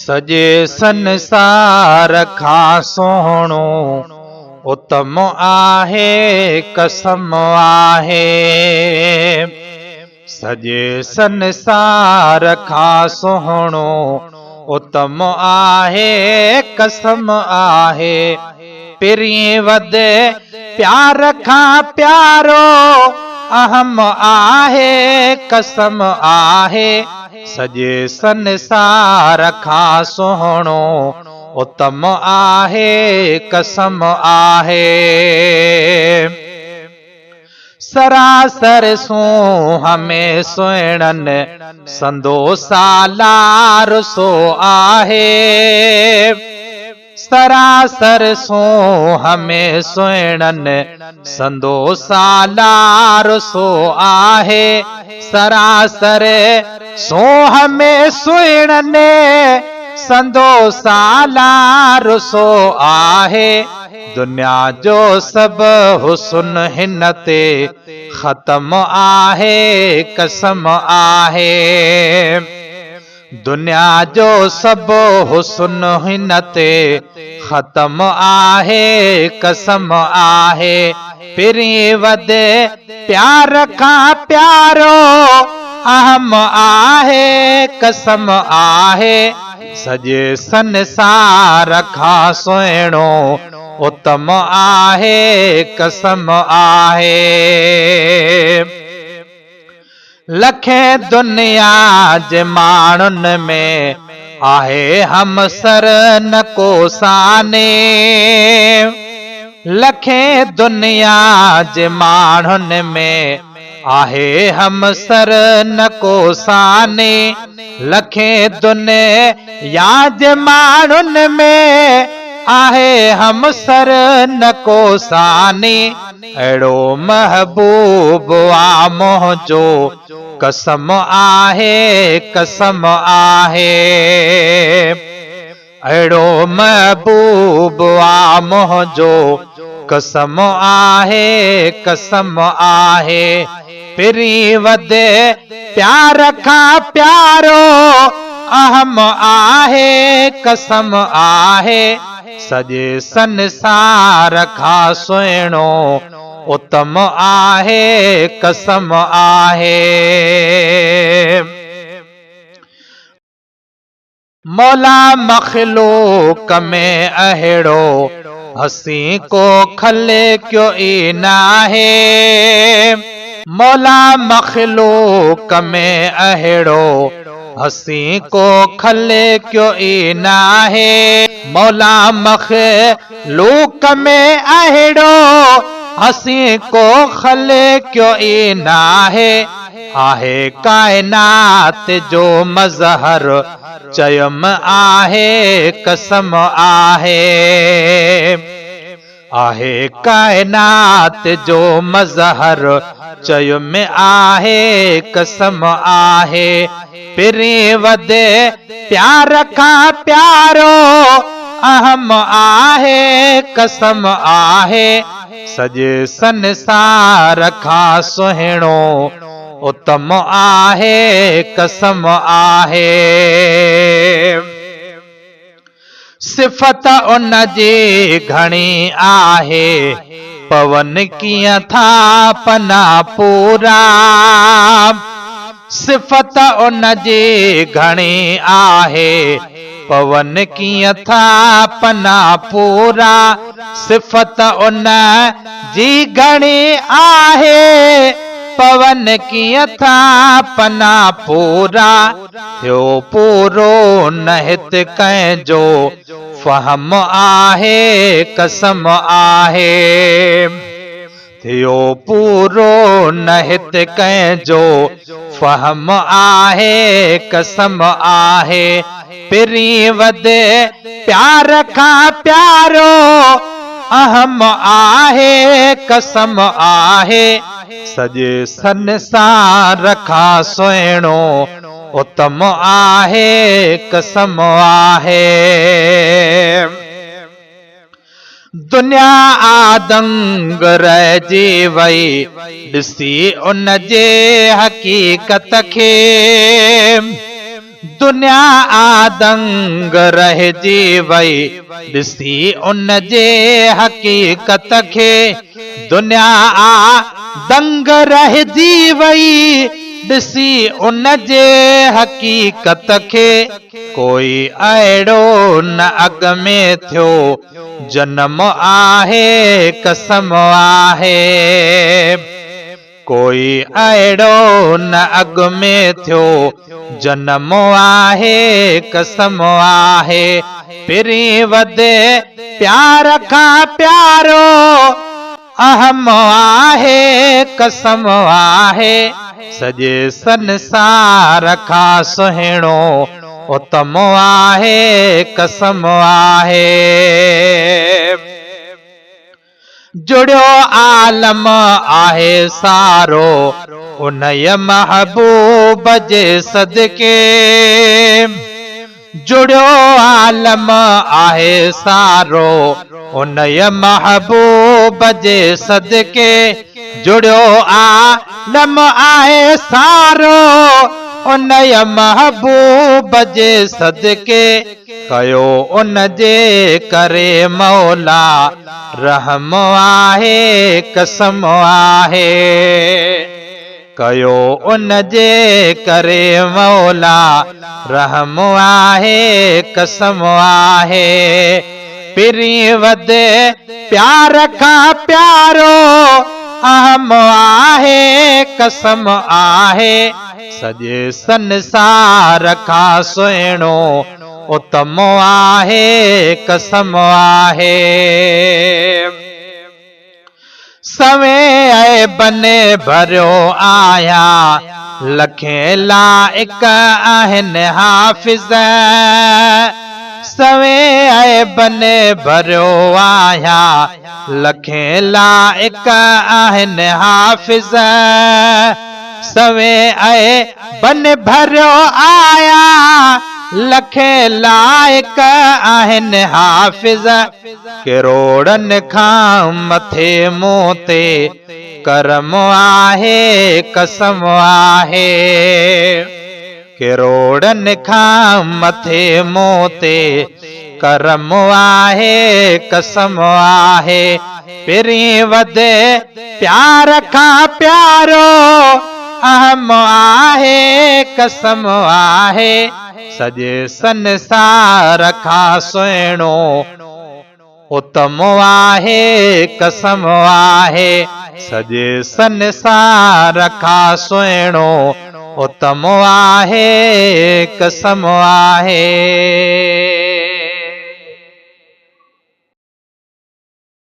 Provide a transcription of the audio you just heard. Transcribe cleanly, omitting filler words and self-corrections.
सजे संसार खां सोहणो उत्तम आहे कसम आहे। सजे संसार खां सोहणो उत्तम आहे कसम आहे। पिरीं वधे प्यार खां प्यारो अहम आहे कसम आहे। सजे संसार खां सोहणो उत्तम आहे कसम आहे। सरासर सूंह में सुहिणन संदो सालार सो आहे। सरासर सूंह में सुहिणन संदो सालार सो आहे। सरासर सूंह में सुहिणन संदो सालार सो आहे। दुनिया जो सब हुस्न हिन ते ख़त्म आहे कसम आहे। दुनिया जो सब हुस्न हिन ते ख़त्म आहे कसम आहे। पिरीं वधे प्यार खां प्यारो अहम आहे कसम आहे। सजे संसार खां सुहिणो उत्तम आहे कसम आहे। लखे दुनिया जे माण्हुनि में आहे हमसर न को साने। लखे दुनिया जे माण्हुनि में आहे हमसर न को साने। लखे दुनिया जे माण्हुनि में आहे हमसर न को साने। अहिड़ो महबूब आ मुंहिंजो कसम आहे कसम आहे। अहिड़ो महबूब आ मुंहिंजो कसम आहे कसम आहे। पिरीं वधे प्यार खां प्यारो अहम आहे कसम आहे। सजे संसार खां सुहिणो उत्तम आहे कसम आहे। मौला मखलूक में अहिड़ो हसी को खले क्यों ई नाहे। मौला मखलूक में अहिड़ो हसी को खले क्यों ई नाहे। मौला मखलूक में अहिड़ो हसी को खले क्यों ई नाहे। आहे कायनात जो मज़हर चयम आहे कसम आहे। आहे कायनात जो मज़हर चयम आहे कसम आहे। पिरीं वधे प्यार खां प्यारो अहम आहे कसम आहे। सजे संसार खां सुहिणो उत्तम आहे कसम आहे। सिफ़त उन जी घणी आहे पवन कीअं था पना पूरा। सिफ़त उन जी घणी आहे पवन कीअं था पना पूरा। सिफ़त उन जी घणी आहे पवन कीअं था पना पूरा। थियो पूरो न हित कंहिंजो फ़हम आहे कसम आहे। थियो पूरो न हित कंहिंजो फ़हम आहे कसम आहे। पिरीं वधे प्यार खां प्यारो अहम आहे कसम आहे। सजे संसार खां सुहिणो उत्तम आहे कसम आहे। दुनिया आदंग रहिजी वई ॾिसी उन जे हक़ीक़त खे। दुनिया आदंग रहिजी वई ॾिसी उन जे हक़ीक़त खे। दुनिया आदंग रहिजी वई ॾिसी उन जे हक़ीक़त खे। कोई अहिड़ो न अॻ में थियो जनम आहे कसम आहे। कोई अहिड़ो न अॻ में थियो जनम आहे कसम आहे। पिरी वधे प्यार खां प्यारो अहम आहे कसम आहे। सॼे संसार खां सुहिणो उत्तम आहे कसम आहे। जुड़ियो आलम आहे सारो उनय महबूब जे सदके। जुड़ियो आलम आहे सारो उनय महबूब जे सदके। जुड़ियो आलम आहे सारो उनय महबूब जे सदके। कयो उन जे करे मौला रहम आहे कसम आहे। कयो उन जे करे मौला रहम आहे कसम आहे। पिरी वधे प्यार खां प्यारो अहम आहे कसम आहे। सॼे संसार खां सुहिणो उत्तम आहे कसम आहे। सवें बने भरियो आया लखें लाइक आहिनि हाफ़िज़। सवें बने भरियो आया लखें लाइक आहिनि हाफ़िज़। सवें बन भरियो आया लखें लाइक आहिनि हाफ़िज़। करोड़नि खां मथे मूं ते करम आहे कसम आहे। करोड़नि खां मथे मूं ते करम आहे कसम आहे। पिरी वधे प्यार खां प्यारो अहम आहे कसम आहे। सॼे संसार खां सुहिणो उत्तम आहे कसम आहे। सॼे संसार खां सुहिणो उत्तम आहे कसम आहे।